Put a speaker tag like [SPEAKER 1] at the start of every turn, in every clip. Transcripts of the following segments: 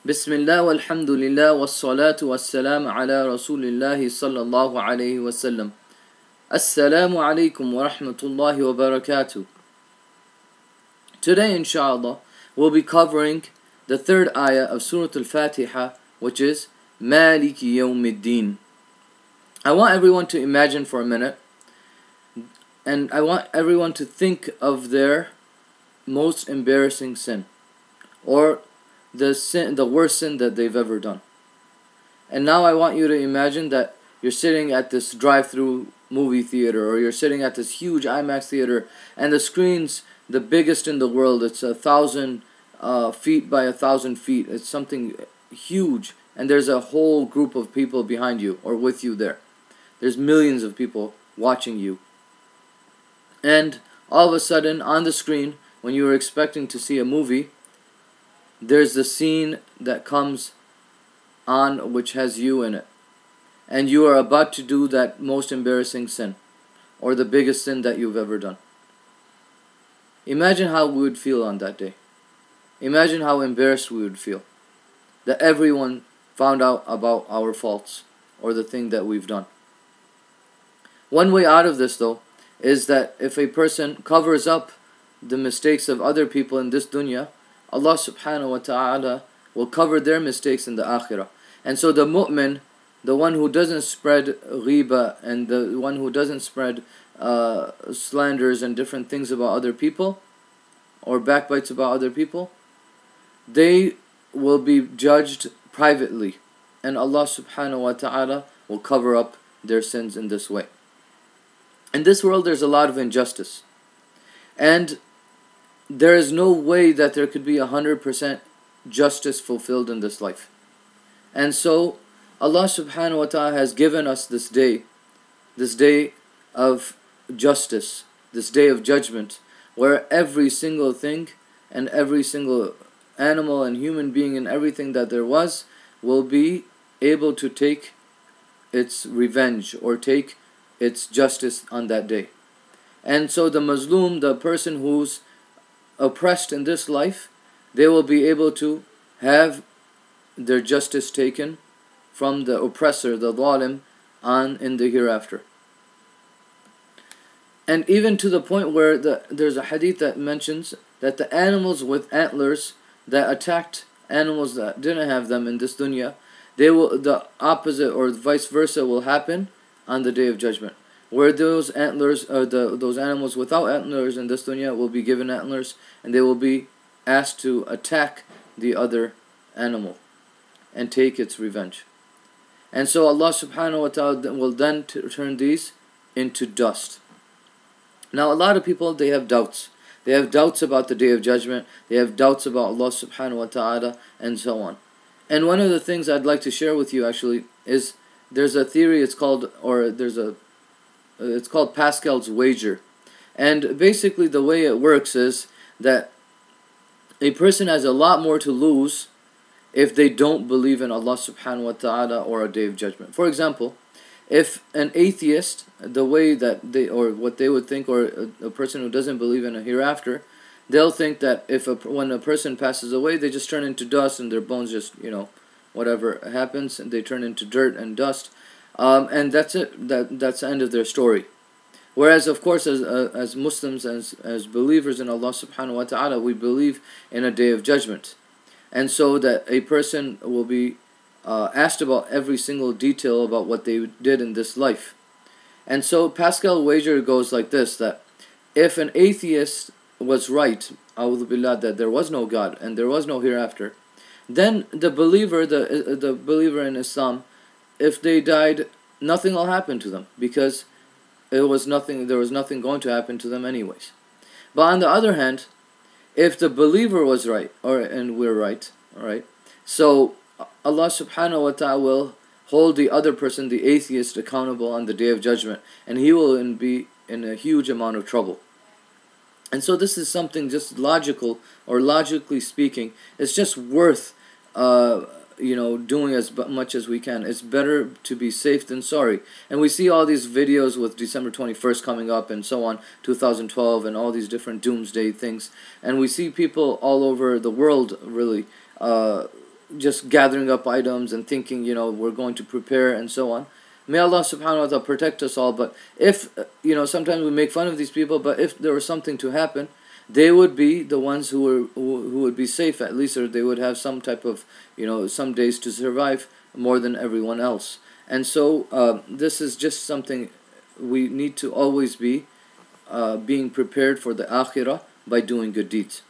[SPEAKER 1] Bismillah walhamdulillah wassalatu wassalam ala rasulillahi sallallahu alayhi wa sallam. Assalamu alaikum wa rahmatullahi wa barakatuh. Today, inshallah, we'll be covering the third ayah of Surah al-Fatiha, which is Malike-yawmideen. I want everyone to imagine for a minute, and I want everyone to think of their most embarrassing sin, or the worst sin that they've ever done. And now I want you to imagine that you're sitting at this drive-through movie theater, or you're sitting at this huge IMAX theater, and the screen's the biggest in the world. It's 1,000 feet by 1,000 feet. It's something huge, and there's a whole group of people behind you or with you there. There's millions of people watching you. And all of a sudden, on the screen, when you were expecting to see a movie, there's the scene that comes on which has you in it. And you are about to do that most embarrassing sin, or the biggest sin that you've ever done. Imagine how we would feel on that day. Imagine how embarrassed we would feel that everyone found out about our faults or the thing that we've done. One way out of this, though, is that if a person covers up the mistakes of other people in this dunya, Allah subhanahu wa ta'ala will cover their mistakes in the akhirah. And so the mu'min, the one who doesn't spread ghiba, and the one who doesn't spread slanders and different things about other people, or backbites about other people, they will be judged privately, and Allah subhanahu wa ta'ala will cover up their sins in this way. In this world there's a lot of injustice, and there is no way that there could be 100% justice fulfilled in this life. And so Allah subhanahu wa ta'ala has given us this day of justice, this day of judgment, where every single thing and every single animal and human being and everything that there was will be able to take its revenge or take its justice on that day. And so the mazloom, the person who's oppressed in this life, they will be able to have their justice taken from the oppressor, the zalim, on in the hereafter. And even to the point where there's a hadith that mentions that the animals with antlers that attacked animals that didn't have them in this dunya, the opposite or vice versa will happen on the day of judgment, where those antlers, those animals without antlers in this dunya will be given antlers, and they will be asked to attack the other animal and take its revenge. And so Allah subhanahu wa ta'ala will then turn these into dust. Now a lot of people, they have doubts. They have doubts about the day of judgment. They have doubts about Allah subhanahu wa ta'ala, and so on. And one of the things I'd like to share with you actually is there's a theory, it's called Pascal's wager. And basically the way it works is that a person has a lot more to lose if they don't believe in Allah subhanahu wa ta'ala or a day of judgment. For example, if an atheist, the way that they, or what they would think, or a person who doesn't believe in a hereafter, they'll think that when a person passes away, they just turn into dust and their bones just, whatever happens, and they turn into dirt and dust. And that's it. That's the end of their story. Whereas, of course, as Muslims, as believers in Allah subhanahu wa ta'ala, we believe in a day of judgment. And so that a person will be asked about every single detail about what they did in this life. And so Pascal's wager goes like this, that if an atheist was right, a'udhu billah, that there was no God and there was no hereafter, then the believer in Islam, if they died, nothing will happen to them, because there was nothing going to happen to them anyways. But on the other hand, if the believer was right, and we're right, alright, so Allah subhanahu wa ta'ala will hold the other person, the atheist, accountable on the day of judgment, and he will be in a huge amount of trouble. And so this is something just logical, or logically speaking, it's just worth doing as much as we can. It's better to be safe than sorry. And we see all these videos with December 21st coming up and so on, 2012, and all these different doomsday things. And we see people all over the world really just gathering up items and thinking, we're going to prepare and so on. May Allah subhanahu wa ta'ala protect us all. But if, sometimes we make fun of these people, but if there was something to happen, they would be the ones who would be safe at least, or they would have some type of, some days to survive more than everyone else. And so this is just something we need to always be being prepared for the akhirah by doing good deeds.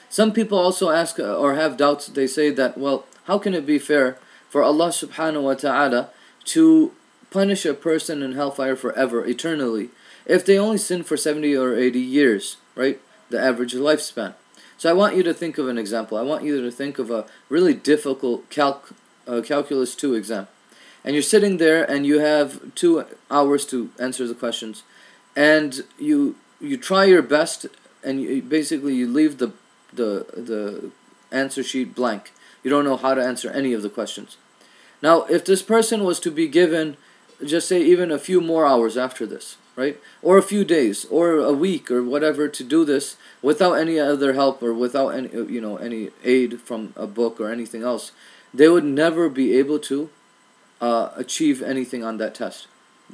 [SPEAKER 1] Some people also ask or have doubts. They say that, well, how can it be fair for Allah subhanahu wa ta'ala to punish a person in hellfire forever, eternally, if they only sin for 70 or 80 years, right? The average lifespan. So I want you to think of an example. I want you to think of a really difficult Calculus 2 exam. And you're sitting there and you have 2 hours to answer the questions. And you try your best, and you leave the answer sheet blank. You don't know how to answer any of the questions. Now, if this person was to be given, just say, even a few more hours after this, right? Or a few days, or a week, or whatever, to do this without any other help, or without any, any aid from a book or anything else, they would never be able to achieve anything on that test.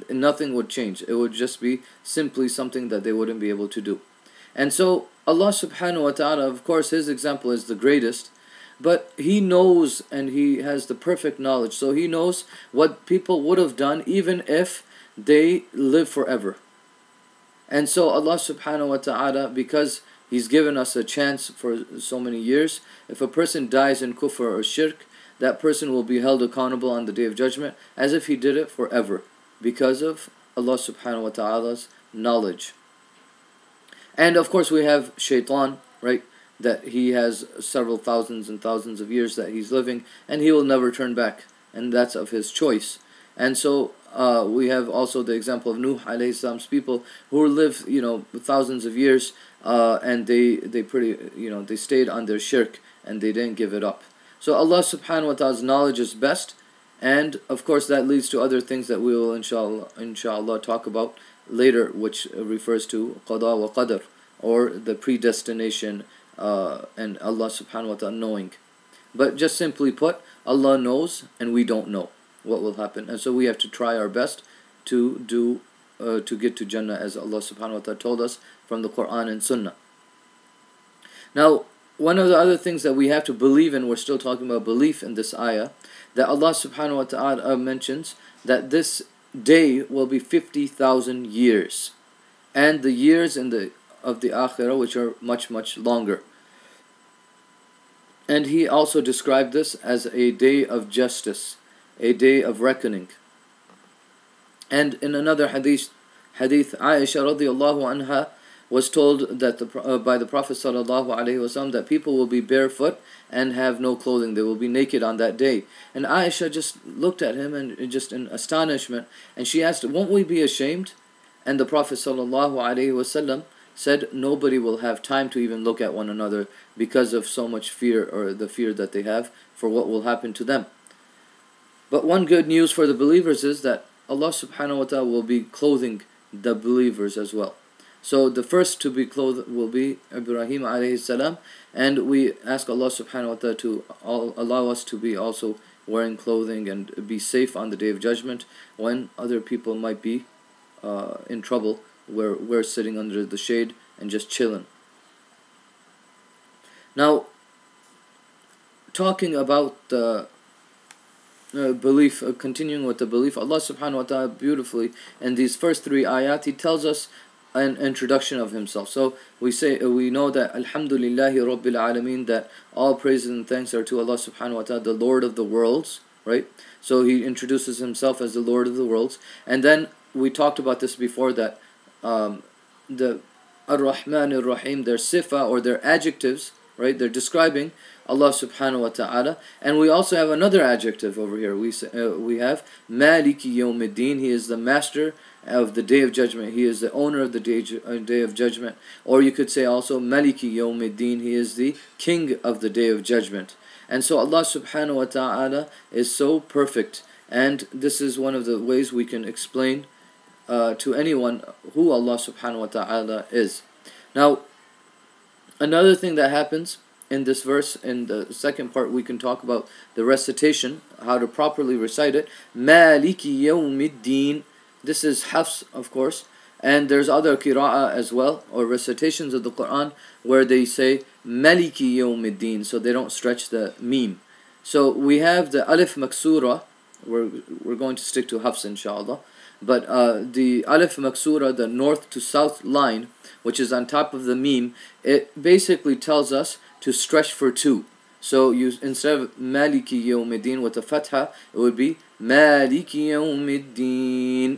[SPEAKER 1] Nothing would change. It would just be simply something that they wouldn't be able to do. And so Allah subhanahu wa ta'ala, of course, His example is the greatest, but He knows, and He has the perfect knowledge. So He knows what people would have done even if they live forever. And so Allah subhanahu wa ta'ala, because He's given us a chance for so many years, if a person dies in kufr or shirk, that person will be held accountable on the Day of Judgment as if he did it forever, because of Allah subhanahu wa ta'ala's knowledge. And of course we have shaitan, right? That he has several thousands and thousands of years that he's living, and he will never turn back, and that's of his choice. And so we have also the example of Nuh alayhi salam's people who live, thousands of years, and they stayed on their shirk and they didn't give it up. So Allah subhanahu wa ta'ala's knowledge is best, and of course that leads to other things that we will inshallah talk about later, which refers to qada wa qadr, or the predestination and Allah subhanahu wa ta'ala knowing. But just simply put, Allah knows and we don't know what will happen, and so we have to try our best to get to Jannah, as Allah subhanahu wa ta'ala told us from the Quran and Sunnah. Now, one of the other things that we have to believe in, we're still talking about belief in this ayah, that Allah subhanahu wa ta'ala mentions that this day will be 50,000 years, and the years of the akhirah, which are much, much longer. And He also described this as a day of justice, a day of reckoning. And in another hadith, Ayah radiallahu anha was told that by the Prophet sallallahu alaihi wasallam that people will be barefoot and have no clothing. They will be naked on that day. And Aisha just looked at him and just in astonishment, and she asked, "Won't we be ashamed?" And the Prophet sallallahu alaihi wasallam said, "Nobody will have time to even look at one another because of so much fear, or the fear that they have for what will happen to them." But one good news for the believers is that Allah subhanahu wa ta'ala will be clothing the believers as well. So the first to be clothed will be Ibrahim alayhi salam, and we ask Allah subhanahu wa ta'ala to allow us to be also wearing clothing and be safe on the Day of Judgment when other people might be in trouble, where we're sitting under the shade and just chilling. Now, talking about the belief, continuing with the belief, Allah subhanahu wa ta'ala beautifully in these first 3 ayat, He tells us an introduction of Himself. So we know that Alhamdulillahi Rabbil Alameen, that all praises and thanks are to Allah subhanahu wa ta'ala, the Lord of the worlds, right? So He introduces Himself as the Lord of the worlds. And then we talked about this before, that the Ar-Rahman Ar-Rahim, their sifa or their adjectives, right? They're describing Allah subhanahu wa ta'ala. And we also have another adjective over here. We have Malike-yawmideen. He is the master of the Day of Judgment. He is the owner of the Day of Judgment. Or you could say also Malike-yawmideen. He is the king of the Day of Judgment. And so Allah subhanahu wa ta'ala is so perfect. And this is one of the ways we can explain to anyone who Allah subhanahu wa ta'ala is. Now, another thing that happens in this verse, in the second part, we can talk about the recitation, how to properly recite it. Malike-yawmideen. This is Hafs, of course. And there's other qira'ah as well, or recitations of the Quran, where they say Malike-yawmideen, so they don't stretch the meme. So we have the alif maksura. We're going to stick to Hafs, inshallah. But the alif maksura, the north to south line, which is on top of the meme, it basically tells us to stretch for two. So you, instead of Malike-yawmideen with a fatha, it would be Malike-yawmideen.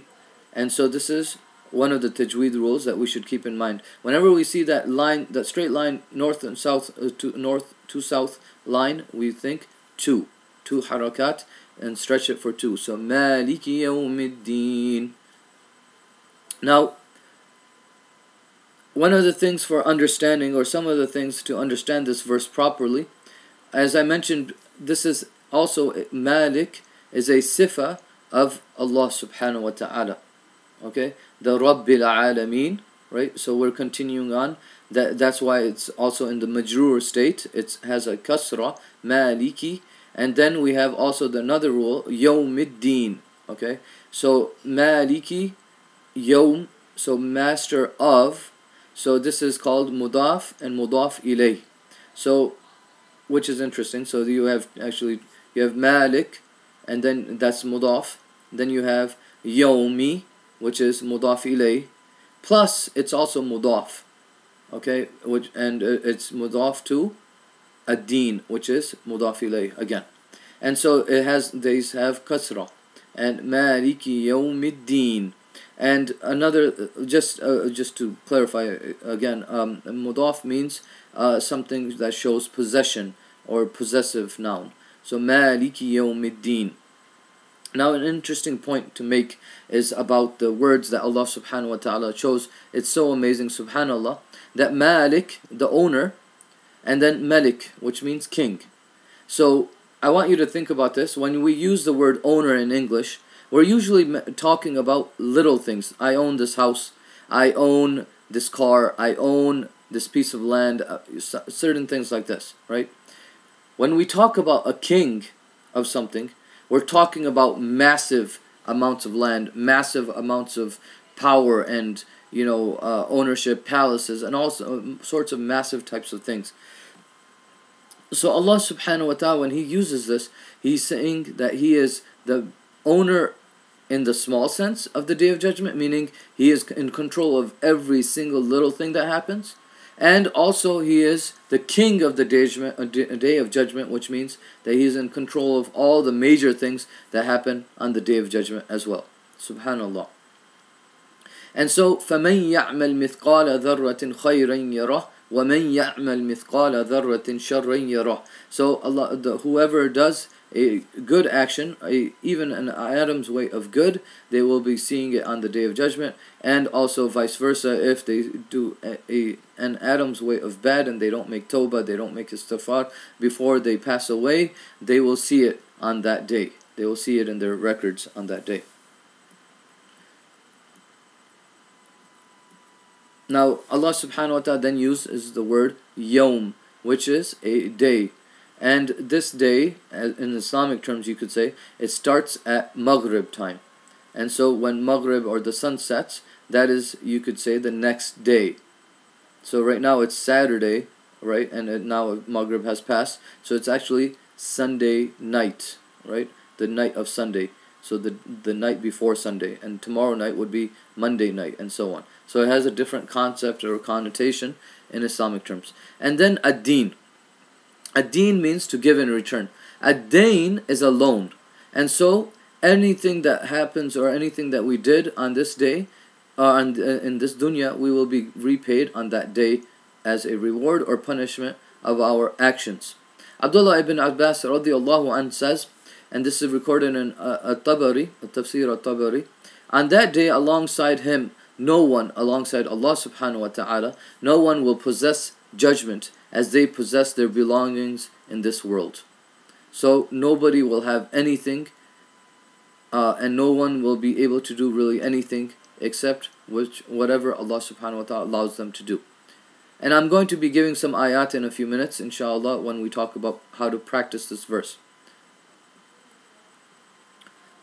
[SPEAKER 1] And so this is one of the tajweed rules that we should keep in mind. Whenever we see that line, that straight line, north and south, north to south line, we think two harakat, and stretch it for two. So Malike-yawmideen. Now, one of the things for understanding, or some of the things to understand this verse properly, as I mentioned, this is also, Malik is a sifa of Allah subhanahu wa ta'ala. Okay, the Rabbil Alameen, right? So we're continuing on. That's why it's also in the majrur state. It has a kasra, Maliki, and then we have also another rule, Yawmiddin. Okay, so Maliki, Yawm, so master of. So this is called mudaf and mudaf ilay. So, which is interesting. So you have Malik, and then that's mudaf. Then you have Yawmi, which is mudaf ilay, plus it's also mudaf, okay, it's mudaf to ad-din, which is mudaf ilay again. And so these have kasra, and Maliki-yawmideen. And another, just to clarify again, mudaf means something that shows possession or possessive noun. So Maliki-yawmideen. Now, an interesting point to make is about the words that Allah subhanahu wa ta'ala chose. It's so amazing, subhanallah, that Malik, the owner, and then Malik, which means king. So I want you to think about this. When we use the word owner in English, we're usually talking about little things. I own this house, I own this car, I own this piece of land, certain things like this, right? When we talk about a king of something, we're talking about massive amounts of land, massive amounts of power, and ownership, palaces, and all sorts of massive types of things. So Allah subhanahu wa ta'ala, when He uses this, He's saying that He is the owner in the small sense of the Day of Judgment, meaning He is in control of every single little thing that happens. And also He is the king of the Day of Judgment, which means that He is in control of all the major things that happen on the Day of Judgment as well. Subhanallah. And so, فَمَنْ يَعْمَلْ مِثْقَالَ ذَرَّةٍ خَيْرًا يَرَهُ وَمَنْ يَعْمَلْ مِثْقَالَ ذَرَّةٍ شَرًّا يَرَهُ. So whoever does a good action, even an atom's weight of good, they will be seeing it on the Day of Judgment. And also vice versa, if they do an atom's weight of bad and they don't make tawbah, they don't make istighfar before they pass away, they will see it on that day. They will see it in their records on that day. Now Allah subhanahu wa ta'ala then uses the word yawm, which is a day. And this day, in Islamic terms you could say, it starts at Maghrib time. And so when Maghrib, or the sun sets, that is, you could say, the next day. So right now it's Saturday, right? And now Maghrib has passed. So it's actually Sunday night, right? The night of Sunday. So the night before Sunday. And tomorrow night would be Monday night, and so on. So it has a different concept or connotation in Islamic terms. And then ad-din. Ad-din means to give in return. Ad-dain is a loan. And so anything that happens or anything that we did on this day, in this dunya, we will be repaid on that day as a reward or punishment of our actions. Abdullah ibn Abbas radiallahu anhu says, and this is recorded in Tabari, Tafseer al-Tabari, on that day alongside him, no one, alongside Allah subhanahu wa ta'ala, no one will possess judgment as they possess their belongings in this world. So nobody will have anything, and no one will be able to do really anything except whatever Allah subhanahu wa ta'ala allows them to do. And I'm going to be giving some ayat in a few minutes, inshallah, when we talk about how to practice this verse.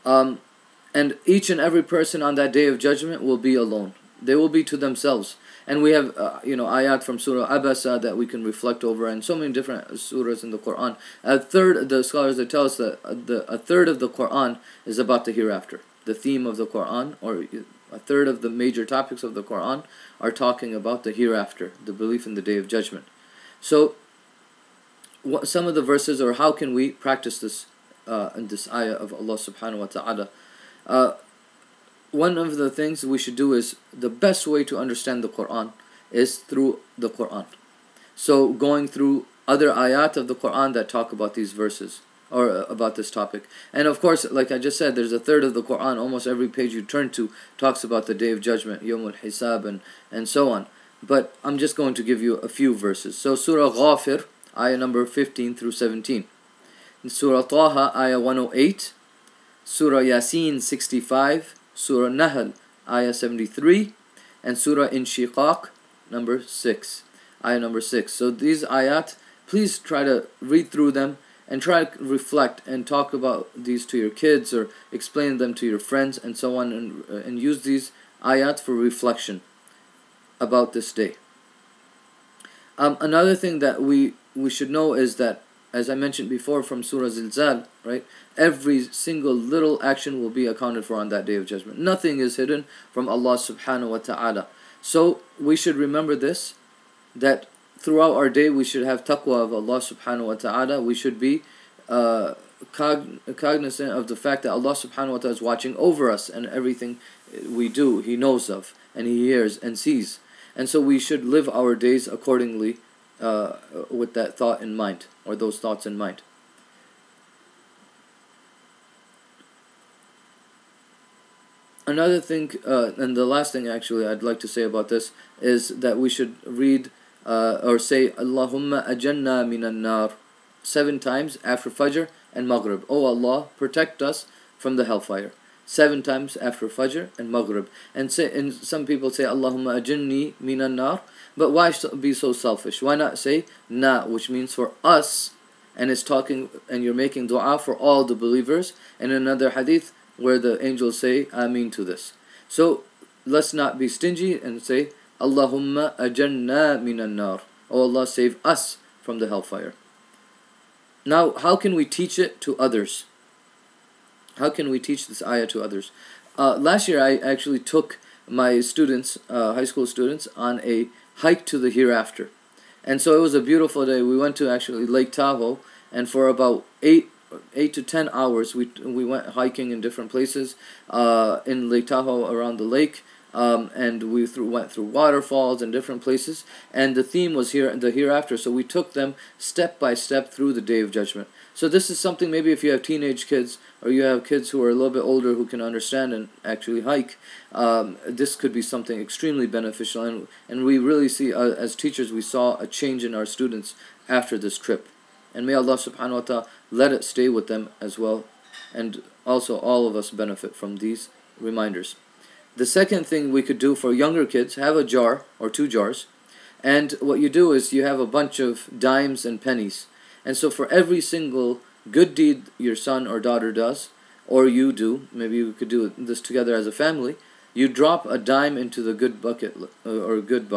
[SPEAKER 1] And each and every person on that day of judgment will be alone. They will be to themselves. And we have, ayat from Surah Abasa that we can reflect over, and so many different surahs in the Quran. A third, the scholars that tell us that a third of the Quran is about the hereafter. The theme of the Quran, or a third of the major topics of the Quran, are talking about the hereafter, the belief in the day of judgment. So, some of the verses, or how can we practice this in this ayah of Allah subhanahu wa ta'ala? One of the things we should do is, the best way to understand the Quran is through the Quran. So going through other ayat of the Quran that talk about these verses, or about this topic. And of course, like I just said, there's a third of the Quran, almost every page you turn to talks about the day of judgment, Yawm al-Hisab, and so on. But I'm just going to give you a few verses. So Surah Ghafir, ayah number 15 through 17. Surah Taha, ayah 108. Surah Yasin, 65. Surah Nahl, ayah 73. And Surah Inshiqaq, number 6. Ayah number 6. So these ayat, please try to read through them and try to reflect and talk about these to your kids, or explain them to your friends and so on, and use these ayat for reflection about this day. Another thing that we should know is that, as I mentioned before from Surah Zilzal, right, every single little action will be accounted for on that day of judgment. Nothing is hidden from Allah subhanahu wa ta'ala. So we should remember this, that throughout our day we should have taqwa of Allah subhanahu wa ta'ala. We should be cognizant of the fact that Allah subhanahu wa ta'ala is watching over us, and everything we do He knows of, and He hears and sees. And so we should live our days accordingly, with that thought in mind, or those thoughts in mind. Another thing, and the last thing actually I'd like to say about this, is that we should read or say Allahumma ajanna minan nar 7 times after Fajr and Maghrib. Oh Allah, protect us from the hellfire. 7 times after Fajr and Maghrib. And some people say Allahumma ajinni minan nar, but why be so selfish? Why not say na, which means for us, and it's talking, and you're making dua for all the believers. And another hadith where the angels say Ameen to this. So let's not be stingy and say Allahumma ajanna minan nar. Oh Allah, save us from the hellfire. Now, how can we teach it to others? How can we teach this ayah to others? Last year I actually took my students, high school students, on a hike to the hereafter. And so it was a beautiful day. We went to actually Lake Tahoe, and for about 8 to 10 hours we went hiking in different places in Lake Tahoe, around the lake. And we went through waterfalls and different places, and the theme was the hereafter. So we took them step by step through the day of judgment. So this is something, maybe if you have teenage kids, or you have kids who are a little bit older who can understand and actually hike, this could be something extremely beneficial. And we really see, as teachers, we saw a change in our students after this trip. And may Allah subhanahu wa ta'ala let it stay with them as well, and also all of us benefit from these reminders. The second thing we could do for younger kids, have a jar or 2 jars, and what you do is you have a bunch of dimes and pennies. And so for every single good deed your son or daughter does, or you do, maybe you could do this together as a family, you drop a dime into the good bucket, or good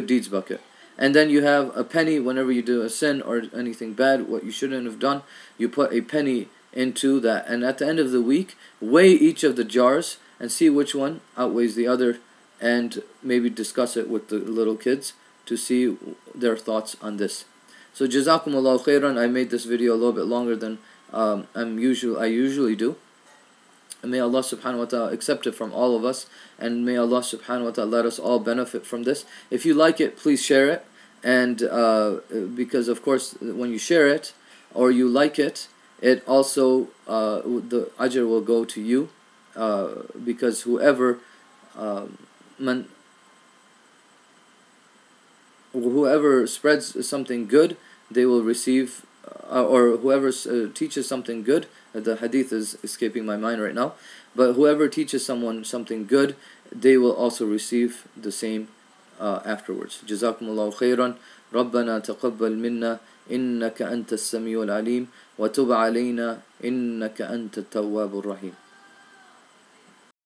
[SPEAKER 1] deeds bucket. And then you have a penny whenever you do a sin or anything bad, what you shouldn't have done, you put a penny into that. And at the end of the week, weigh each of the jars and see which one outweighs the other, and maybe discuss it with the little kids to see their thoughts on this. So Jazakumullahu khairan. I made this video a little bit longer than I usually do. And may Allah subhanahu wa ta'ala accept it from all of us, and may Allah subhanahu wa ta'ala let us all benefit from this. If you like it, please share it, and because of course when you share it or you like it, it also the ajr will go to you, because whoever spreads something good, they will receive, or whoever teaches something good, the hadith is escaping my mind right now, but whoever teaches someone something good, they will also receive the same afterwards. Jazakumullahu khairan. ربنا تقبل منا إنك أنت السميع العليم وتب علينا إنك أنت التواب الرحيم.